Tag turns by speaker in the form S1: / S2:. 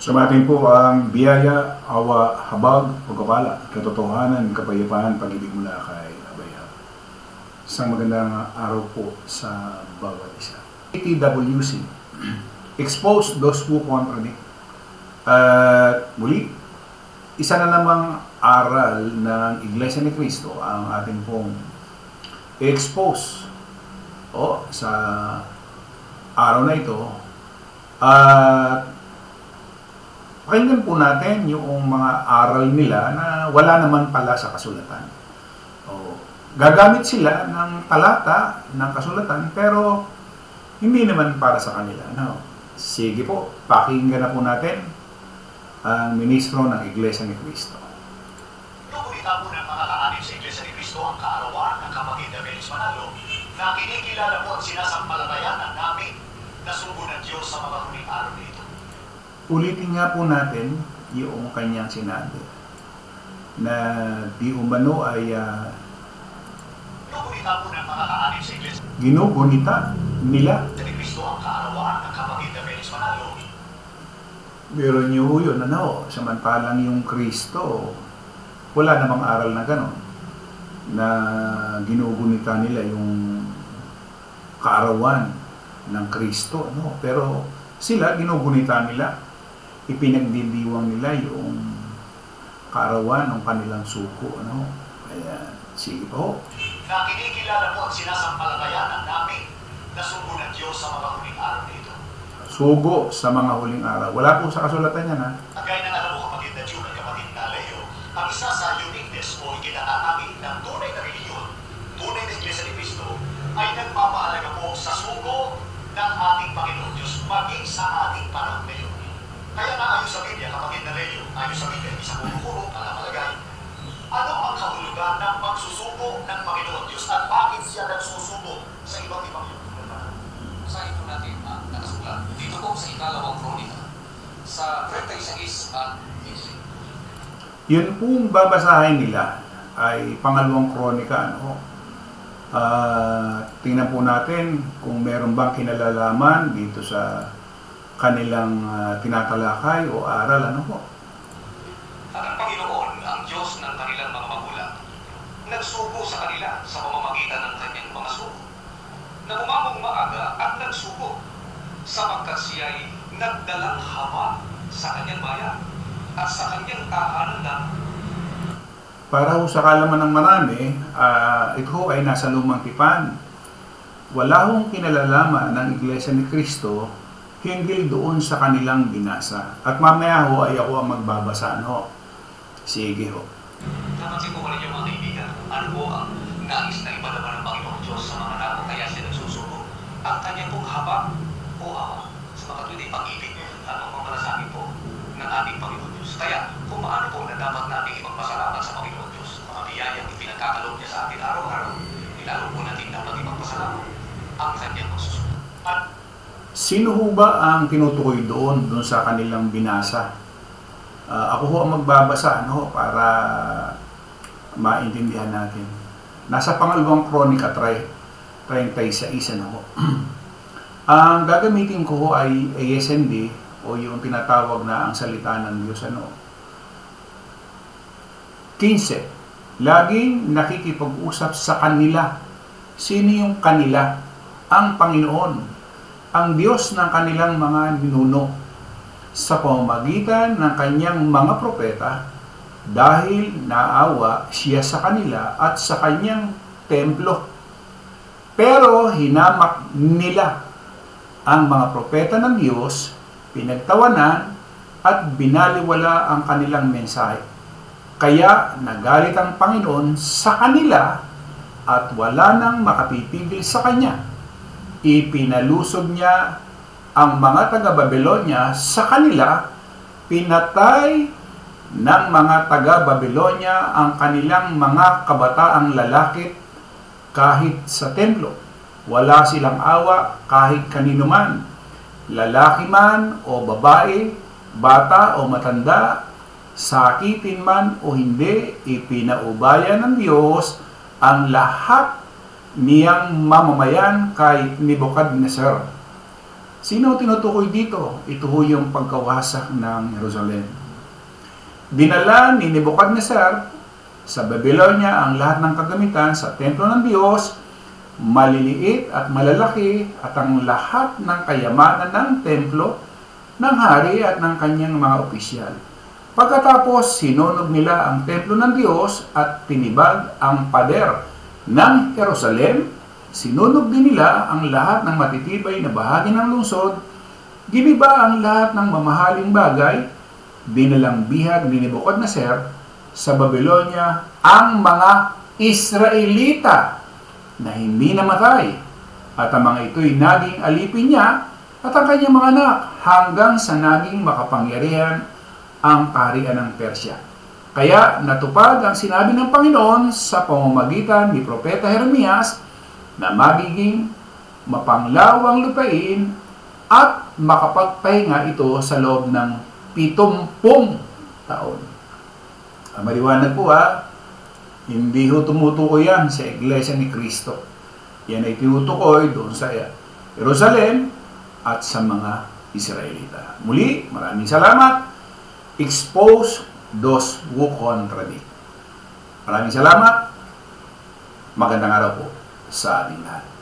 S1: Sumatin po ang biyaya, awa, habag, pagkakala, katotohanan, kapayapaan, pag-ibig mula kay Abayhab. Isang magandang araw po sa bawat isa. TWC, expose those who contradict. At muli, isa na namang aral ng Iglesia ni Cristo ang ating pong expose sa araw na ito. At pakinggan po natin yung mga aral nila na wala naman pala sa kasulatan. Gagamit sila ng talata ng kasulatan pero hindi naman para sa kanila. Sige po, pakinggan na po natin ang ministro ng Iglesia ni Cristo.
S2: Nukulita po ng mga kaanib sa Iglesia ni Cristo ang kaarawan ng kapatid na Felix Manalo na kinikilala po at sinasampalatayanan namin na sugo ng Diyos sa mga huling araw nito.
S1: Ulitin nga po natin yung kanyang sinabi na di umano ay
S2: Nukulita po ng mga kaanib sa Iglesia
S1: ginugunita nila.
S2: ni Cristo ang kaarawan ng kapatid na Felix Manalo.
S1: Meron nyo yun, samantalang yung Kristo, wala namang aral na gano'n, na ginugunita nila yung kaarawan ng Kristo, pero sila, ginugunita nila, ipinagdidiwang nila yung kaarawan ng kanilang suko, Kaya, sige po.
S2: Na kinikilala po at sinasampalatayanan namin na sugo ng Diyos sa mga huling araw nito.
S1: Sugo sa mga huling araw. Wala po sa kasulatan yan,
S2: Gaya ng alam mo kapatid na June at kapatid na Leo, ang isa sa uniqueness o ikinatanging ng tunay na reliyon, tunay na Iglesia ni Cristo, ay nagpapaalaga po sa sugo ng ating Panginoon Diyos maging sa ating panahon ngayon. Kaya nga ayon sa Biblia, kapatid na Leo, ayon sa Biblia, isang kuro-kuro, palamalagay, ano ang kahulugan ng pagsusuko ng Panginoon Diyos at bakit siya nagsusuko sa iba't ibang yun?
S3: Basahin po natin ang nakasulat dito po sa ikalawang kronika sa 36 at 15.
S1: Yun pong babasahin nila ay pangalawang kronika. Tingnan po natin kung meron bang kinalalaman dito sa kanilang tinatalakay o aral.
S3: At ang Panginoon, ang Diyos ng kanilang mga magulang, nagsugo sa kanila sa pamamagitan ng kanyang mga sugo, na umamong maaga at nagsugo, sapagkat siya'y nagdalang haba sa kanyang bayan at sa kanyang tahanan na.
S1: Para sa kalaman ng marami, ito ay nasa lumang tipan. Wala hong kinalalaman ng Iglesia ni Cristo hinggil doon sa kanilang binasa. At mamaya ay ako ang magbabasa. Sige ho.
S3: Napansin ko rin yung mga kaibigan, ano po ang nais na ipadama ng Panginoon Diyos sa mga tao kaya siya nagsusuko? Ang kanyang pong haba o awa sa mga tunay pag-ibig at ang pamalasabi po ng ating Panginoon Diyos. Kaya kung paano po na dapat natin ipagpasalamat sa Panginoon Diyos, mga biyayang ipinagkakaloob niya sa atin araw-araw, ilalo po natin dapat ipagpasalamat ang kanyang pagsusuko.
S1: Sino ho ba ang tinutukoy doon sa kanilang binasa? Ako ho ang magbabasa para maintindihan natin. Nasa pangalawang kronika 36 Ang gagamitin ko ho ay ASND o yung tinatawag na ang salita ng Diyos. 15. Laging nakikipag-usap sa kanila. Sino yung kanila? Ang Panginoon, ang Diyos ng kanilang mga ninuno, sa pamamagitan ng kanyang mga propeta, dahil naawa siya sa kanila at sa kanyang templo. Pero hinamak nila ang mga propeta ng Diyos, pinagtawanan at binaliwala ang kanilang mensahe. Kaya nagalit ang Panginoon sa kanila at wala nang makapipigil sa kanya. Ipinalusog niya ang mga taga-Babylonia sa kanila, pinatay ng mga taga-Babylonia ang kanilang mga kabataang lalaki kahit sa templo. Wala silang awa kahit kanino man, lalaki man o babae, bata o matanda, sakitin man o hindi, ipinaubaya ng Diyos ang lahat niyang mamamayan kay Nebuchadnezzar. Sino tinutukoy dito? Ito ho yung pagkawasak ng Jerusalem. Dinala ni Nebuchadnezzar sa Babylonia ang lahat ng kagamitan sa templo ng Diyos, maliliit at malalaki, at ang lahat ng kayamanan ng templo ng hari at ng kanyang mga opisyal. Pagkatapos, sinunog nila ang templo ng Diyos at tinibag ang pader ng Jerusalem. Sinunog din nila ang lahat ng matitibay na bahagi ng lungsod, giniba ang lahat ng mamahaling bagay, dinalang bihag ni Nebuchadnezzar sa Babylonia ang mga Israelita na hindi namatay, at ang mga ito'y naging alipin niya at ang kanyang mga anak hanggang sa naging makapangyarihan ang kaharian ng Persya. Kaya natupad ang sinabi ng Panginoon sa pamamagitan ni Propeta Jeremias na magiging mapanglawang lupain at makapagpahinga ito sa loob ng 70 taon. Maliwanag po hindi ho tumutukoy yan sa Iglesia ni Cristo. Yan ay tinutukoy doon sa Jerusalem at sa mga Israelita. Muli, maraming salamat. Expose those who contradict. Maraming salamat. Magandang araw po sa ating lahat.